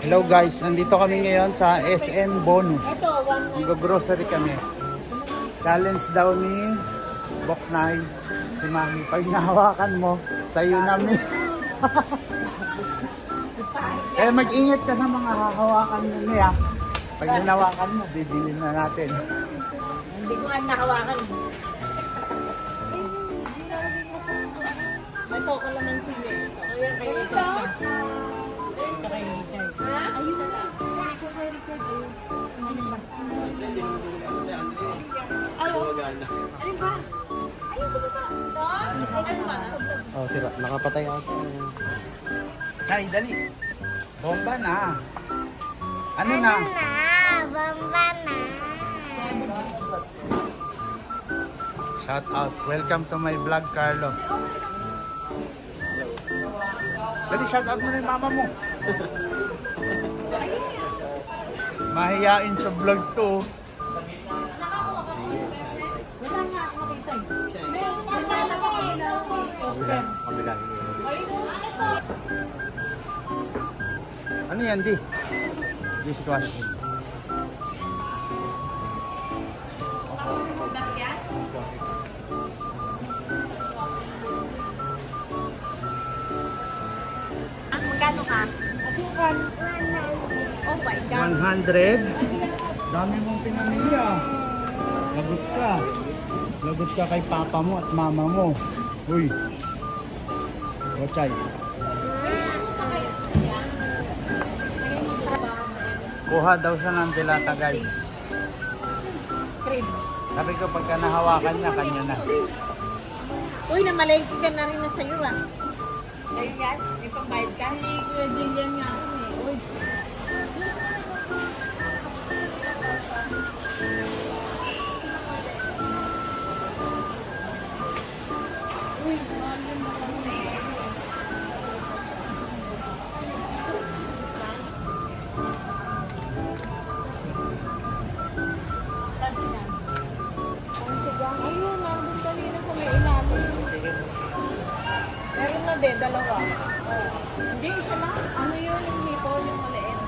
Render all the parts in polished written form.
Hello guys, nandito kami ngayon sa SM Bonus. Mag-grocery kami. Challenge daw ni Boknay si Mami. Pag nahawakan mo, sa'yo namin. Kaya mag-ingat ka sa mga hahawakan mo niya. Pag nanawakan mo, bibilin na natin. Hindi ko nga nakawakan. Ito ko naman sige. Kaya kayo ito. Ito kayo ito. Ayun na. Ito kayo record. Alin ba? Ayun, sumasa. Ano ba? Oh, sira. Nakapatay ako. Chay, dali. Bomba na. Ano na? Bomba na. Shout out. Welcome to my vlog, Carlo. Dali, shout out mo na yung mama mo. Mahiyain sa vlog to. Wala nga ako makita eh. Kabila. Ano yan, di? Dishwash. Magkano ka? Asukan. Oh my God. 100? Dami mong pinamilya. Lagot ka. Lagot ka kay papa mo at mama mo. Uy. Wachay. Kuha daw siya ng dilata, guys. Cream. Sabi ko pagka nahawakan niya, kanya na. Uy, namalengke ka na rin na sa'yo ah. Sa'yo yan? May pambayad ka? Si Kuya Jillian nga ako eh. Uy. Uy, mahal yun na kami. Ayun, nandun kanina sa may ilalim. Meron na din, dalawa. Hindi, isa lang. Ano yun, yung hipo, yung maliit.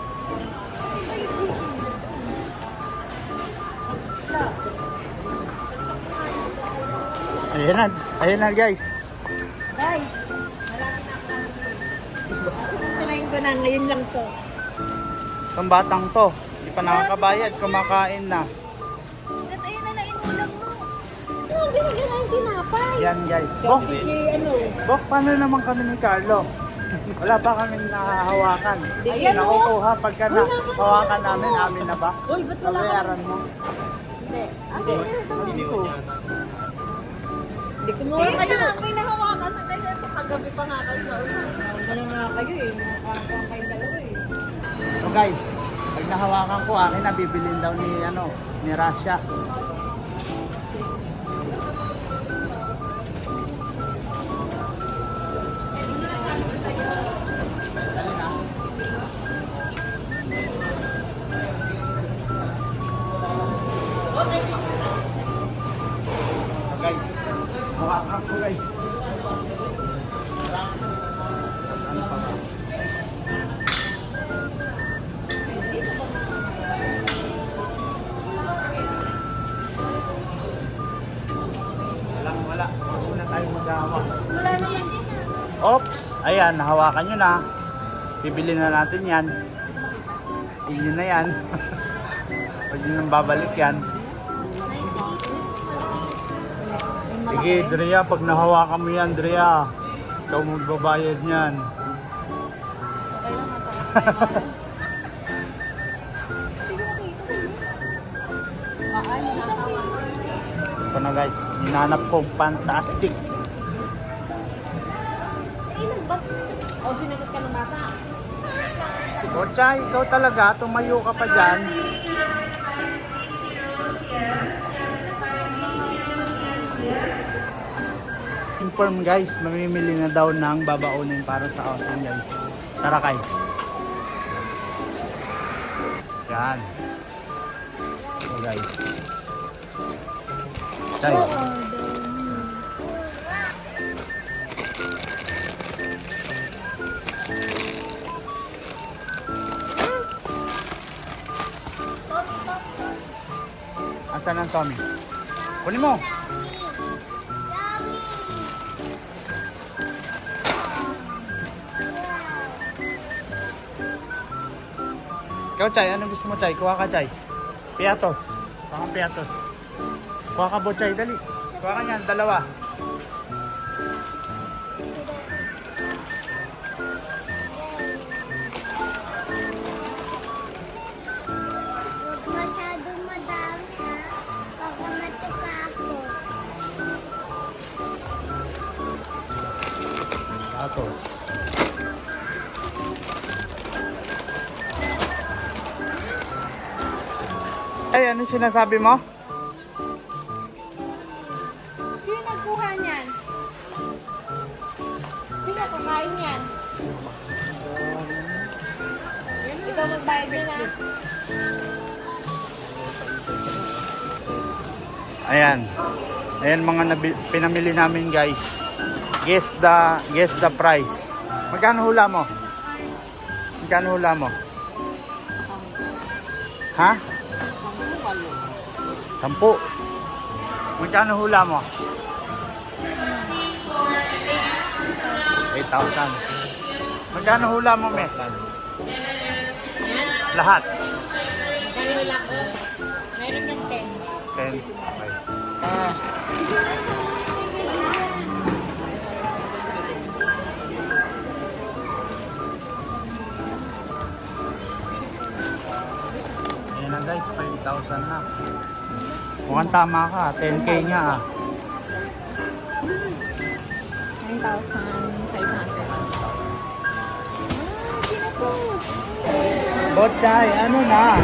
Ayan na. Ayan na, guys. Guys, malaki na ako. Tinayin ko na, ngayon lang to. Itong batang to. Hindi pa nakakabayad. Kumakain na. Ba't ayun na nainulang mo? Hindi na ganun tinapay. Yan, guys. Bok, Si ano? Bok, paano naman kami ni Carlo? Wala pa kami nahahawakan. Ayan, oh. Nakukuha pagka Uy, nasaan nahawakan na namin. ako? Amin na ba? Uy, ba't wala ka? Babayaran mo. Hindi. Hindi. Dito. Hindi kumuha kayo. May nahawakan na kayo. Kagabi pa nga kayo. Wala nga kayo eh. Nakakakuha kayo dalawa eh. So guys, pag nahawakan ko, akin na bibilin daw ni Rasha. So guys, hawakan ko guys. Saan pa ba? Wala. Huwag na tayo mag-awa. Wala na yan. Oops! Ayan, nahawakan nyo na. Bibili na natin yan. Yun na yan. Huwag nyo nang babalik yan. Sige, Drea, pag nahawakan mo yan, Drea, ikaw magbabayad yan. Ito na guys, hinanap ko fantastic. Ilan ba? O, sinagot ka ng bata. Kocha, ikaw talaga, tumayo ka pa dyan. Inform guys, mamimili na daw ng babaunin para sa outing guys. Tara kay. Yan. So guys. Chay. Asan ang Tommy? Kunin mo. Ikaw, Chay, anong gusto mo, Chay? Kuha ka, Chay. Piatos. Kuha kang piatos. Kuha ka, Bochay, dali. Kuha ka niyan, dalawa. Masyadong madami ha. Baka matuka ako. Piatos. Ay, ano sinasabi mo? Sino nagkuha niyan? Sino kumain niyan? Ikaw magbayad niya na. Ayan. Ayan mga pinamili namin, guys. Guess the price. Magkano hula mo? Magkano hula mo? Ha? 10. Magkano hula mo? 8,000. Magkano hula mo, me? Lahat? Kaya lang ko. Meron ng 10. 10. Okay. Ayan na guys, 5,000 na. Mukhang tama ka, 10K nga ah. 9,500. Bochay, ano na?